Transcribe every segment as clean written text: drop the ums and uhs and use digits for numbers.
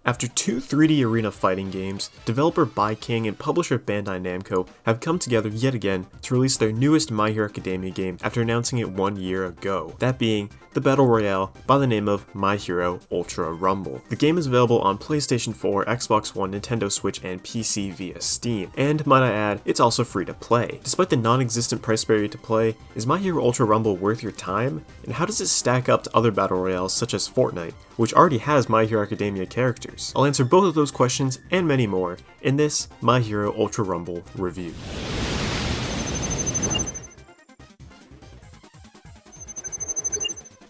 After two 3D arena fighting games, developer King and publisher Bandai Namco have come together yet again to release their newest My Hero Academia game after announcing it 1 year ago, that being the Battle Royale by the name of My Hero Ultra Rumble. The game is available on PlayStation 4, Xbox One, Nintendo Switch, and PC via Steam, and might I add, it's also free to play. Despite the non-existent price barrier to play, is My Hero Ultra Rumble worth your time? And how does it stack up to other Battle Royales such as Fortnite, which already has My Hero Academia characters? I'll answer both of those questions and many more in this My Hero Ultra Rumble review.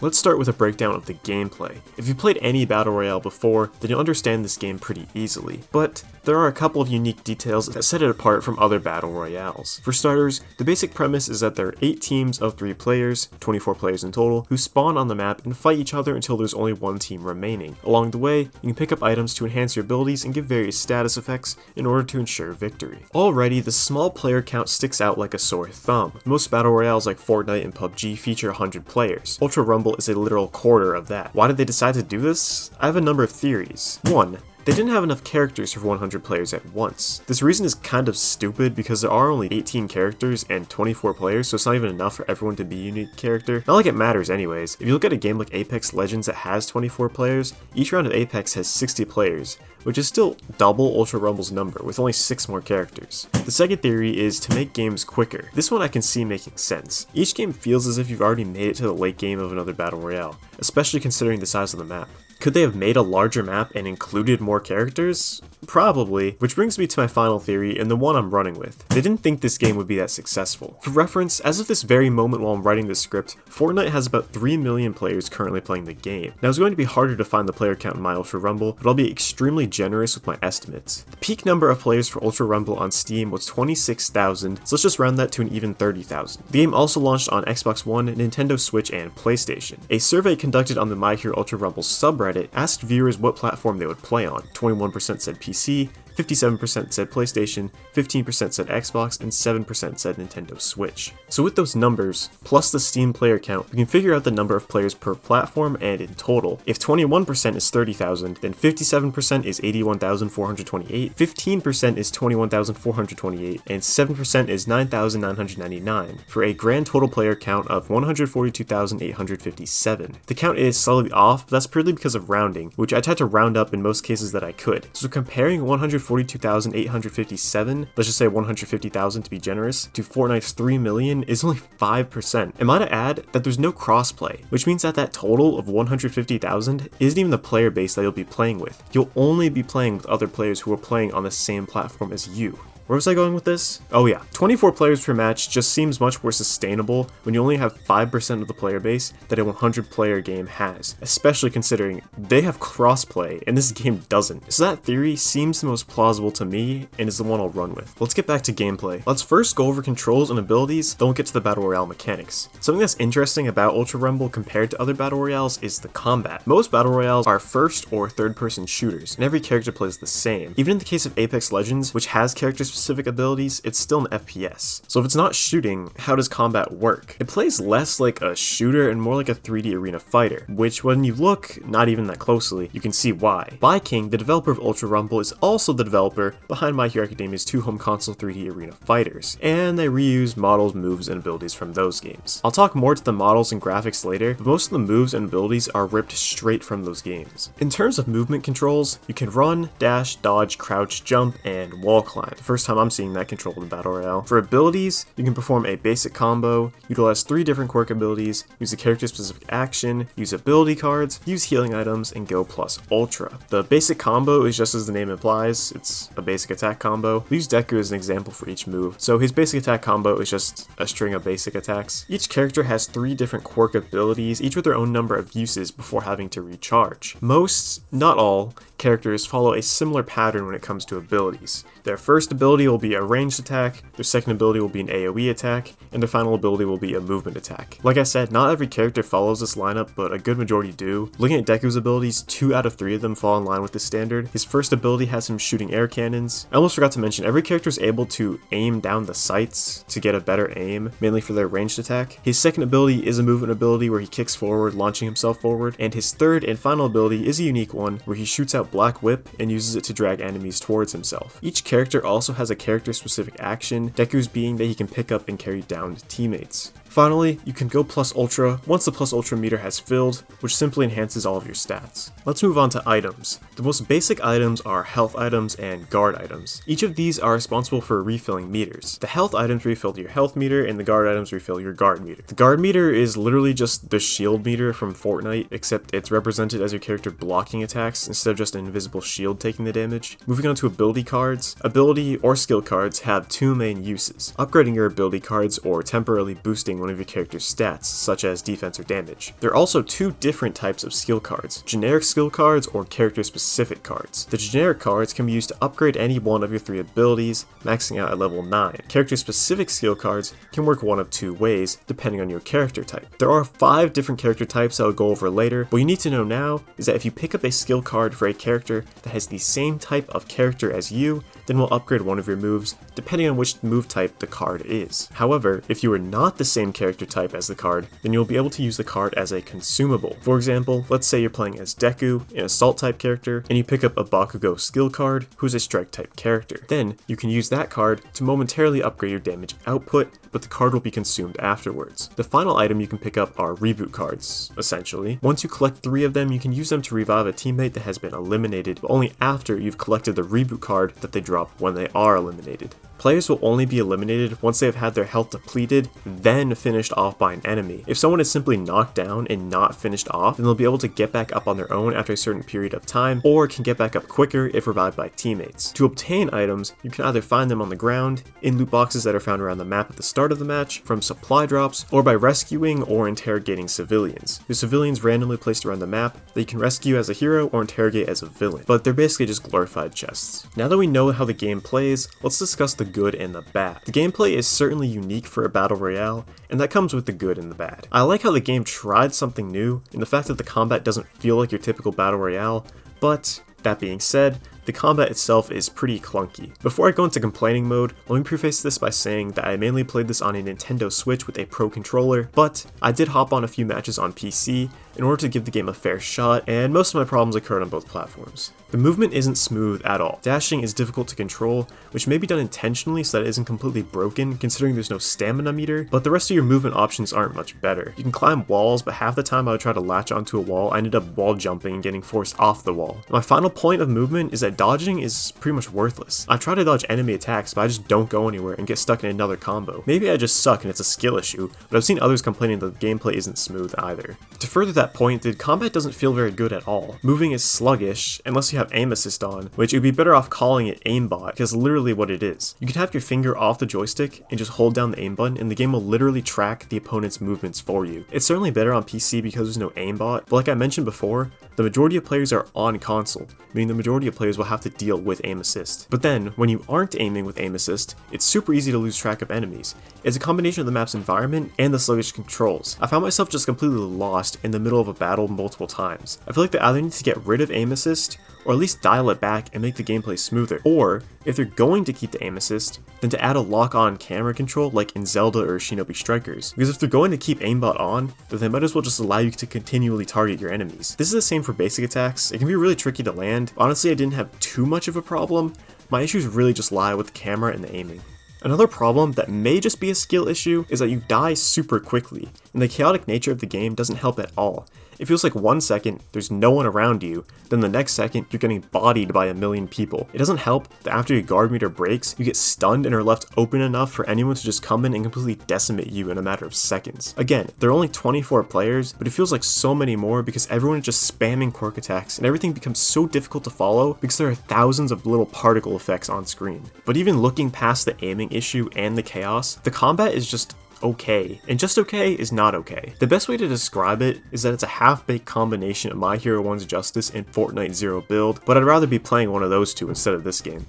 Let's start with a breakdown of the gameplay. If you've played any Battle Royale before, then you'll understand this game pretty easily, but there are a couple of unique details that set it apart from other Battle Royales. For starters, the basic premise is that there are 8 teams of 3 players, 24 players in total, who spawn on the map and fight each other until there's only one team remaining. Along the way, you can pick up items to enhance your abilities and give various status effects in order to ensure victory. Already, the small player count sticks out like a sore thumb. Most Battle Royales like Fortnite and PUBG feature 100 players. Ultra Rumble is a literal quarter of that. Why did they decide to do this? I have a number of theories. 1. They didn't have enough characters for 100 players at once. This reason is kind of stupid because there are only 18 characters and 24 players, so it's not even enough for everyone to be a unique character. Not like it matters anyways. If you look at a game like Apex Legends that has 24 players, each round of Apex has 60 players, which is still double Ultra Rumble's number, with only 6 more characters. The second theory is to make games quicker. This one I can see making sense. Each game feels as if you've already made it to the late game of another Battle Royale, especially considering the size of the map. Could they have made a larger map and included more characters? Probably, which brings me to my final theory and the one I'm running with. They didn't think this game would be that successful. For reference, as of this very moment while I'm writing this script, Fortnite has about 3 million players currently playing the game. Now it's going to be harder to find the player count in my Ultra Rumble, but I'll be extremely generous with my estimates. The peak number of players for Ultra Rumble on Steam was 26,000, so let's just round that to an even 30,000. The game also launched on Xbox One, Nintendo Switch, and PlayStation. A survey conducted on the My Hero Ultra Rumble subreddit asked viewers what platform they would play on. 21% said PC, 57% said PlayStation, 15% said Xbox, and 7% said Nintendo Switch. So with those numbers, plus the Steam player count, we can figure out the number of players per platform and in total. If 21% is 30,000, then 57% is 81,428, 15% is 21,428, and 7% is 9,999, for a grand total player count of 142,857. The count is slightly off, but that's purely because of rounding, which I tried to round up in most cases that I could. So comparing 142,857, let's just say 150,000 to be generous, to Fortnite's 3 million is only 5%. And might I add that there's no crossplay, which means that that total of 150,000 isn't even the player base that you'll be playing with. You'll only be playing with other players who are playing on the same platform as you. Where was I going with this? Oh yeah, 24 players per match just seems much more sustainable when you only have 5% of the player base that a 100 player game has, especially considering they have crossplay and this game doesn't. So that theory seems the most plausible to me and is the one I'll run with. Let's get back to gameplay. Let's first go over controls and abilities, then we'll get to the Battle Royale mechanics. Something that's interesting about Ultra Rumble compared to other Battle Royales is the combat. Most Battle Royales are first or third person shooters, and every character plays the same. Even in the case of Apex Legends, which has character-specific abilities, it's still an FPS. So if it's not shooting, how does combat work? It plays less like a shooter and more like a 3D arena fighter, which when you look not even that closely, you can see why. King, the developer of Ultra Rumble, is also the developer behind My Hero Academia's 2 home console 3D arena fighters, and they reuse models, moves, and abilities from those games. I'll talk more to the models and graphics later, but most of the moves and abilities are ripped straight from those games. In terms of movement controls, you can run, dash, dodge, crouch, jump, and wall climb. The first time I'm seeing that control in Battle Royale. For abilities, you can perform a basic combo, utilize 3 different quirk abilities, use a character-specific action, use ability cards, use healing items, and go plus ultra. The basic combo is just as the name implies, it's a basic attack combo. We use Deku as an example for each move, so his basic attack combo is just a string of basic attacks. Each character has 3 different quirk abilities, each with their own number of uses before having to recharge. Most, not all, characters follow a similar pattern when it comes to abilities. Their first ability will be a ranged attack, their second ability will be an AoE attack, and their final ability will be a movement attack. Like I said, not every character follows this lineup, but a good majority do. Looking at Deku's abilities, 2 out of 3 of them fall in line with this standard. His first ability has him shooting air cannons. I almost forgot to mention, every character is able to aim down the sights to get a better aim, mainly for their ranged attack. His second ability is a movement ability where he kicks forward, launching himself forward, and his third and final ability is a unique one where he shoots out black whip and uses it to drag enemies towards himself. Each character also has a character-specific action, Deku's being that he can pick up and carry down teammates. Finally, you can go plus ultra once the plus ultra meter has filled, which simply enhances all of your stats. Let's move on to items. The most basic items are health items and guard items. Each of these are responsible for refilling meters. The health items refill your health meter and the guard items refill your guard meter. The guard meter is literally just the shield meter from Fortnite, except it's represented as your character blocking attacks instead of just an invisible shield taking the damage. Moving on to ability cards. Ability or skill cards have two main uses: upgrading your ability cards or temporarily boosting one of your character's stats, such as defense or damage. There are also two different types of skill cards: generic skill cards or character-specific cards. The generic cards can be used to upgrade any one of your 3 abilities, maxing out at level 9. Character-specific skill cards can work one of 2 ways, depending on your character type. There are 5 different character types that I'll go over later. What you need to know now is that if you pick up a skill card for a character that has the same type of character as you, then we'll upgrade one of your moves, depending on which move type the card is. However, if you are not the same character type as the card, then you'll be able to use the card as a consumable. For example, let's say you're playing as Deku, an assault type character, and you pick up a Bakugo skill card, who's a strike type character. Then, you can use that card to momentarily upgrade your damage output, but the card will be consumed afterwards. The final item you can pick up are reboot cards, essentially. Once you collect 3 of them, you can use them to revive a teammate that has been eliminated, but only after you've collected the reboot card that they drop when they are eliminated. Players will only be eliminated once they have had their health depleted, then finished off by an enemy. If someone is simply knocked down and not finished off, then they'll be able to get back up on their own after a certain period of time, or can get back up quicker if revived by teammates. To obtain items, you can either find them on the ground, in loot boxes that are found around the map at the start of the match, from supply drops, or by rescuing or interrogating civilians. There's civilians randomly placed around the map that you can rescue as a hero or interrogate as a villain, but they're basically just glorified chests. Now that we know how the game plays, let's discuss the good and the bad. The gameplay is certainly unique for a battle royale, and that comes with the good and the bad. I like how the game tried something new, and the fact that the combat doesn't feel like your typical battle royale, but that being said, the combat itself is pretty clunky. Before I go into complaining mode, let me preface this by saying that I mainly played this on a Nintendo Switch with a Pro controller, but I did hop on a few matches on PC in order to give the game a fair shot, and most of my problems occurred on both platforms. The movement isn't smooth at all. Dashing is difficult to control, which may be done intentionally so that it isn't completely broken considering there's no stamina meter, but the rest of your movement options aren't much better. You can climb walls, but half the time I would try to latch onto a wall, I ended up wall jumping and getting forced off the wall. My final point of movement is that dodging is pretty much worthless. I try to dodge enemy attacks, but I just don't go anywhere and get stuck in another combo. Maybe I just suck and it's a skill issue, but I've seen others complaining that the gameplay isn't smooth either. To further that point, the combat doesn't feel very good at all. Moving is sluggish, unless you have aim assist on, which you'd be better off calling it aimbot, because literally what it is. You can have your finger off the joystick and just hold down the aim button, and the game will literally track the opponent's movements for you. It's certainly better on PC because there's no aimbot, but like I mentioned before, the majority of players are on console, meaning the majority of players will have to deal with aim assist. But then, when you aren't aiming with aim assist, it's super easy to lose track of enemies. It's a combination of the map's environment and the sluggish controls. I found myself just completely lost in the middle of a battle multiple times. I feel like they either need to get rid of aim assist, or at least dial it back and make the gameplay smoother. Or, if they're going to keep the aim assist, then to add a lock-on camera control like in Zelda or Shinobi Strikers. Because if they're going to keep aimbot on, then they might as well just allow you to continually target your enemies. This is the same for basic attacks. It can be really tricky to land. Honestly, I didn't have too much of a problem. My issues really just lie with the camera and the aiming. Another problem that may just be a skill issue is that you die super quickly, and the chaotic nature of the game doesn't help at all. It feels like 1 second, there's no one around you, then the next second, you're getting bodied by a million people. It doesn't help that after your guard meter breaks, you get stunned and are left open enough for anyone to just come in and completely decimate you in a matter of seconds. Again, there are only 24 players, but it feels like so many more because everyone is just spamming quirk attacks, and everything becomes so difficult to follow because there are thousands of little particle effects on screen. But even looking past the aiming issue and the chaos, the combat is just okay, and just okay is not okay. The best way to describe it is that it's a half-baked combination of My Hero 1's Justice and Fortnite Zero Build, but I'd rather be playing one of those two instead of this game.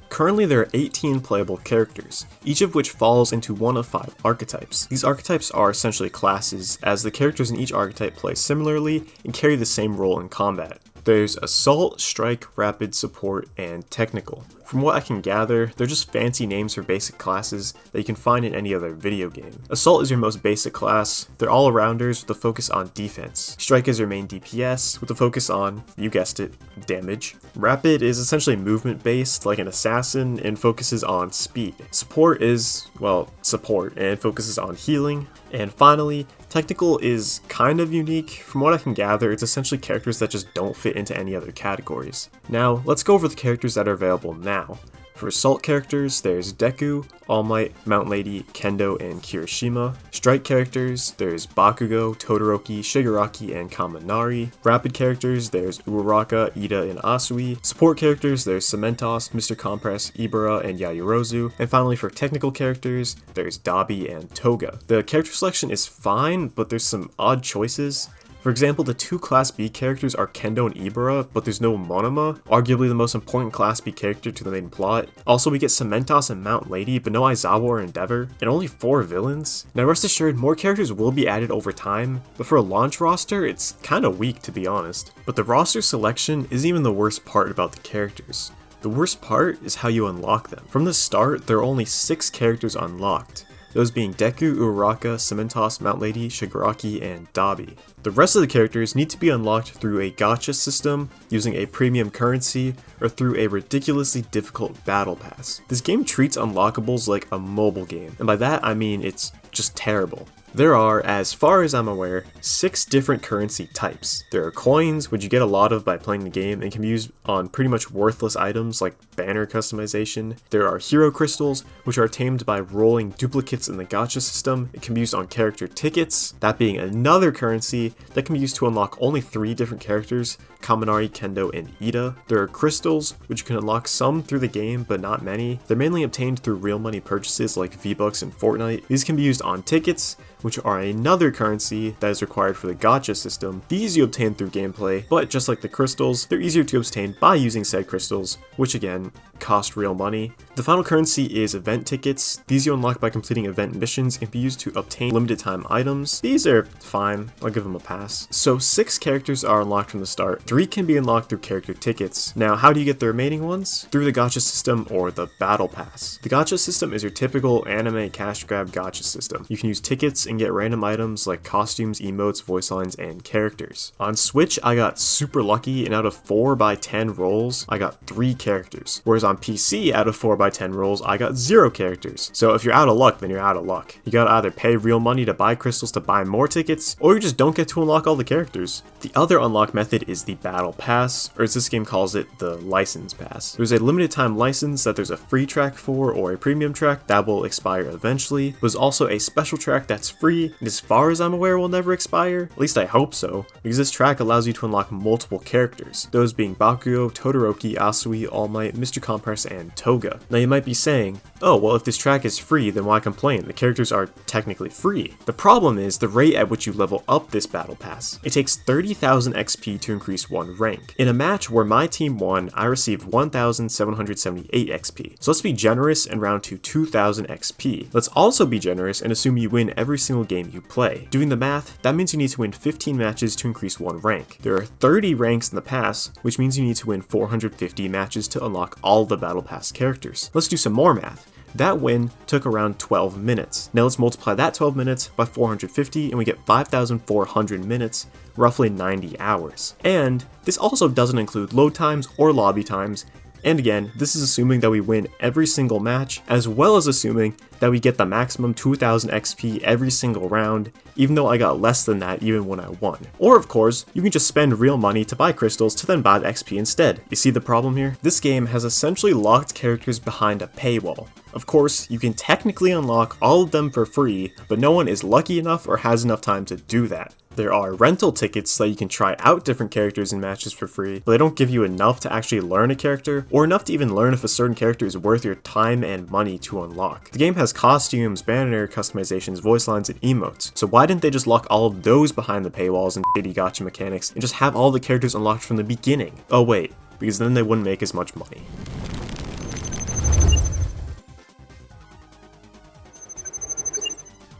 Currently there are 18 playable characters, each of which falls into one of 5 archetypes. These archetypes are essentially classes, as the characters in each archetype play similarly and carry the same role in combat. There's Assault, Strike, Rapid, Support, and Technical. From what I can gather, they're just fancy names for basic classes that you can find in any other video game. Assault is your most basic class. They're all-arounders with a focus on defense. Strike is your main DPS with a focus on, you guessed it, damage. Rapid is essentially movement-based like an assassin and focuses on speed. Support is, well, support and focuses on healing. And finally, Technical is kind of unique. From what I can gather, it's essentially characters that just don't fit into any other categories. Now, let's go over the characters that are available now. For Assault characters, there's Deku, All Might, Mount Lady, Kendo, and Kirishima. Strike characters, there's Bakugo, Todoroki, Shigaraki, and Kaminari. Rapid characters, there's Uraraka, Ida, and Asui. Support characters, there's Cementos, Mr. Compress, Ibara, and Yayorozu. And finally, for technical characters, there's Dabi and Toga. The character selection is fine, but there's some odd choices. For example, the two Class B characters are Kendo and Ibara, but there's no Monoma, arguably the most important Class B character to the main plot. Also, we get Cementos and Mount Lady, but no Aizawa or Endeavor, and only 4 villains. Now rest assured, more characters will be added over time, but for a launch roster, it's kinda weak to be honest. But the roster selection isn't even the worst part about the characters. The worst part is how you unlock them. From the start, there are only 6 characters unlocked. Those being Deku, Uraraka, Cementos, Mount Lady, Shigaraki, and Dabi. The rest of the characters need to be unlocked through a gacha system, using a premium currency, or through a ridiculously difficult battle pass. This game treats unlockables like a mobile game, and by that I mean it's just terrible. There are, as far as I'm aware, 6 different currency types. There are coins, which you get a lot of by playing the game and can be used on pretty much worthless items like banner customization. There are hero crystals, which are tamed by rolling duplicates in the gacha system. It can be used on character tickets, that being another currency that can be used to unlock only 3 different characters, Kaminari, Kendo, and Ida. There are crystals, which you can unlock some through the game, but not many. They're mainly obtained through real money purchases like V-Bucks and Fortnite. These can be used on tickets, which are another currency that is required for the gacha system. These you obtain through gameplay, but just like the crystals, they're easier to obtain by using said crystals, which again, cost real money. The final currency is event tickets. These you unlock by completing event missions and can be used to obtain limited time items. These are fine, I'll give them a pass. So 6 characters are unlocked from the start. 3 can be unlocked through character tickets. Now, how do you get the remaining ones? Through the gacha system or the battle pass. The gacha system is your typical anime cash grab gacha system. You can use tickets and get random items like costumes, emotes, voice lines, and characters. On Switch, I got super lucky, and out of 4x10 rolls, I got 3 characters. Whereas on PC, out of 4x10 rolls, I got 0 characters. So if you're out of luck, then you're out of luck. You gotta either pay real money to buy crystals to buy more tickets, or you just don't get to unlock all the characters. The other unlock method is the battle pass, or as this game calls it, the license pass. There's a limited time license that there's a free track for, or a premium track that will expire eventually. There's also a special track that's free, and as far as I'm aware will never expire. At least I hope so, because this track allows you to unlock multiple characters, those being Bakugo, Todoroki, Asui, All Might, Mr. Compress, and Toga. Now you might be saying, oh well, if this track is free, then why complain? The characters are technically free. The problem is the rate at which you level up this battle pass. It takes 30,000 XP to increase 1 rank. In a match where my team won, I received 1,778 XP. So let's be generous and round to 2,000 XP. Let's also be generous and assume you win every single game you play. Doing the math, that means you need to win 15 matches to increase 1 rank. There are 30 ranks in the pass, which means you need to win 450 matches to unlock all the battle pass characters. Let's do some more math. That win took around 12 minutes. Now let's multiply that 12 minutes by 450 and we get 5,400 minutes, roughly 90 hours. And this also doesn't include load times or lobby times. And again, this is assuming that we win every single match, as well as assuming that we get the maximum 2000 XP every single round, even though I got less than that even when I won. Or of course, you can just spend real money to buy crystals to then buy the XP instead. You see the problem here? This game has essentially locked characters behind a paywall. Of course, you can technically unlock all of them for free, but no one is lucky enough or has enough time to do that. There are rental tickets so that you can try out different characters in matches for free, but they don't give you enough to actually learn a character, or enough to even learn if a certain character is worth your time and money to unlock. The game has costumes, banner customizations, voice lines, and emotes, so why didn't they just lock all of those behind the paywalls and shitty gacha mechanics, and just have all the characters unlocked from the beginning? Oh wait, because then they wouldn't make as much money.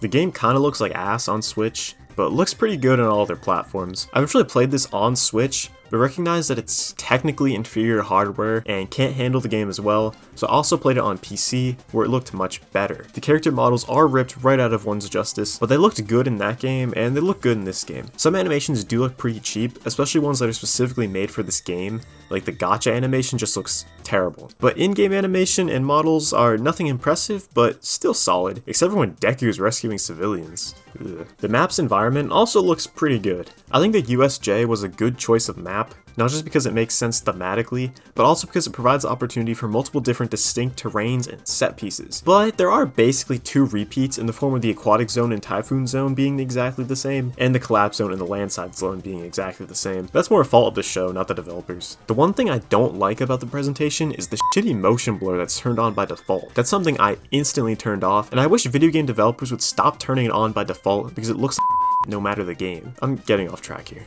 The game kinda looks like ass on Switch, but it looks pretty good on all other platforms. I've actually played this on Switch, but recognize that it's technically inferior hardware and can't handle the game as well, so I also played it on PC, where it looked much better. The character models are ripped right out of One's Justice, but they looked good in that game, and they look good in this game. Some animations do look pretty cheap, especially ones that are specifically made for this game, like the gacha animation just looks terrible. But in-game animation and models are nothing impressive, but still solid, except for when Deku is rescuing civilians. Ugh. The map's environment also looks pretty good. I think the USJ was a good choice of map, not just because it makes sense thematically, but also because it provides the opportunity for multiple different distinct terrains and set pieces. But there are basically 2 repeats in the form of the Aquatic Zone and Typhoon Zone being exactly the same, and the Collapse Zone and the Landside Zone being exactly the same. That's more a fault of the show, not the developers. The one thing I don't like about the presentation is the shitty motion blur that's turned on by default. That's something I instantly turned off, and I wish video game developers would stop turning it on by default because it looks like no matter the game. I'm getting off track here.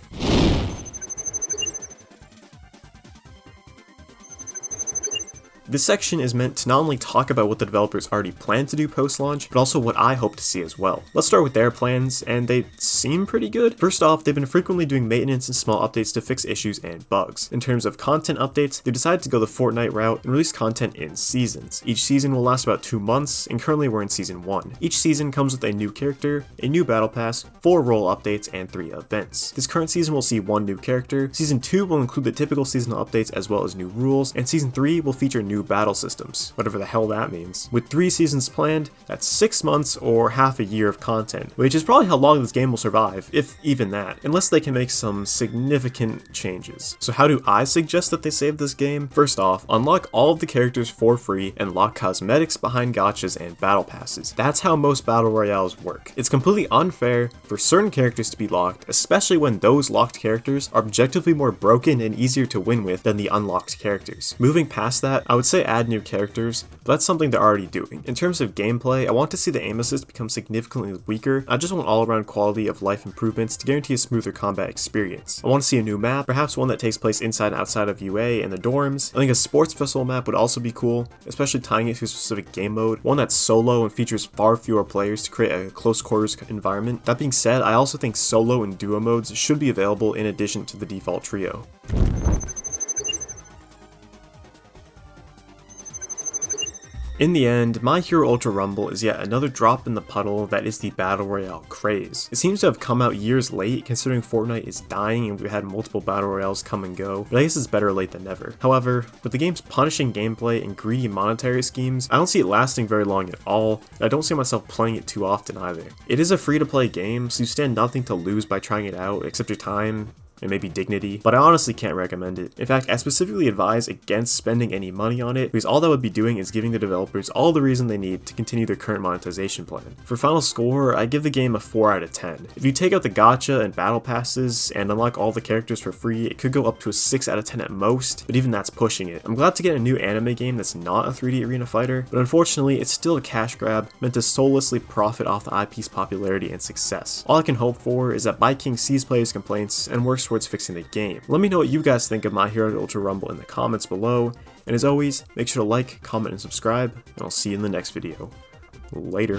This section is meant to not only talk about what the developers already plan to do post-launch, but also what I hope to see as well. Let's start with their plans, and they seem pretty good. First off, they've been frequently doing maintenance and small updates to fix issues and bugs. In terms of content updates, they've decided to go the Fortnite route and release content in seasons. Each season will last about 2 months, and currently we're in season 1. Each season comes with a new character, a new battle pass, 4 role updates, and 3 events. This current season will see 1 new character, season 2 will include the typical seasonal updates as well as new rules, and season 3 will feature new battle systems, whatever the hell that means. With 3 seasons planned, that's 6 months or half a year of content, which is probably how long this game will survive, if even that, unless they can make some significant changes. So how do I suggest that they save this game? First off, unlock all of the characters for free and lock cosmetics behind gachas and battle passes. That's how most battle royales work. It's completely unfair for certain characters to be locked, especially when those locked characters are objectively more broken and easier to win with than the unlocked characters. Moving past that, I would say add new characters, but that's something they're already doing. In terms of gameplay, I want to see the aim assist become significantly weaker. I just want all-around quality of life improvements to guarantee a smoother combat experience. I want to see a new map, perhaps one that takes place inside and outside of UA and the dorms. I think a sports festival map would also be cool, especially tying it to a specific game mode, one that's solo and features far fewer players to create a close quarters environment. That being said, I also think solo and duo modes should be available in addition to the default trio. In the end, My Hero Ultra Rumble is yet another drop in the puddle that is the Battle Royale craze. It seems to have come out years late, considering Fortnite is dying and we've had multiple Battle Royales come and go, but I guess it's better late than never. However, with the game's punishing gameplay and greedy monetary schemes, I don't see it lasting very long at all, and I don't see myself playing it too often either. It is a free-to-play game, so you stand nothing to lose by trying it out, except your time, and maybe dignity, but I honestly can't recommend it. In fact, I specifically advise against spending any money on it, because all that would be doing is giving the developers all the reason they need to continue their current monetization plan. For final score, I give the game a 4 out of 10. If you take out the gacha and battle passes and unlock all the characters for free, it could go up to a 6 out of 10 at most, but even that's pushing it. I'm glad to get a new anime game that's not a 3D arena fighter, but unfortunately, it's still a cash grab meant to soullessly profit off the IP's popularity and success. All I can hope for is that ByteKing sees players' complaints and works towards fixing the game. Let me know what you guys think of My Hero Ultra Rumble in the comments below, and as always, make sure to like, comment, and subscribe, and I'll see you in the next video. Later.